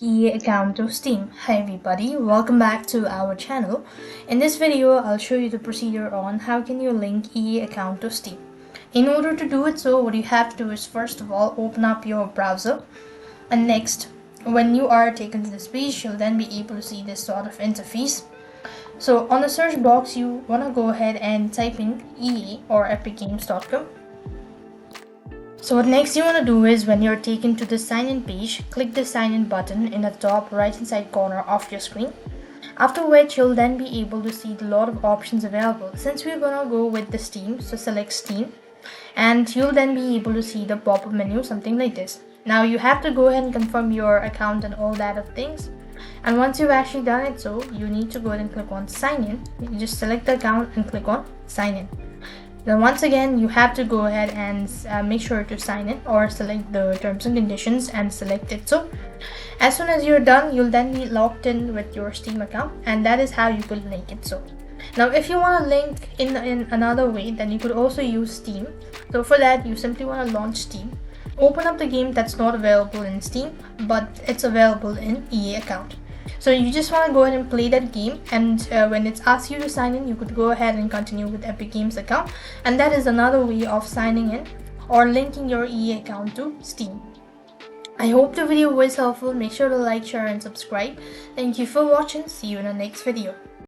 EA account to Steam. Hi everybody, welcome back to our channel. In this video, I'll show you the procedure on how can you link EA account to Steam. In order to do it so, what you have to do is first of all open up your browser, and next when you are taken to this page, you'll then be able to see this sort of interface. So on the search box, you want to go ahead and type in EA or epicgames.com. So what next you want to do is, when you're taken to the sign in page, click the sign in button in the top right hand side corner of your screen. After which you'll then be able to see a lot of options available. Since we're gonna go with the Steam, so select Steam, and you'll then be able to see the pop-up menu, something like this. Now you have to go ahead and confirm your account and all that of things. And once you've actually done it, so you need to go ahead and click on sign in. You just select the account and click on sign in. Then once again, you have to go ahead and make sure to sign in or select the terms and conditions and select it. So as soon as you're done, you'll then be logged in with your Steam account, and that is how you could link it. So now if you want to link in another way, then you could also use Steam. So for that, you simply want to launch Steam, open up the game that's not available in Steam but it's available in EA account. So you just want to go ahead and play that game, and when it asks you to sign in, you could go ahead and continue with Epic Games account, and that is another way of signing in or linking your EA account to Steam. I hope the video was helpful. Make sure to like, share and subscribe. Thank you for watching. See you in the next video.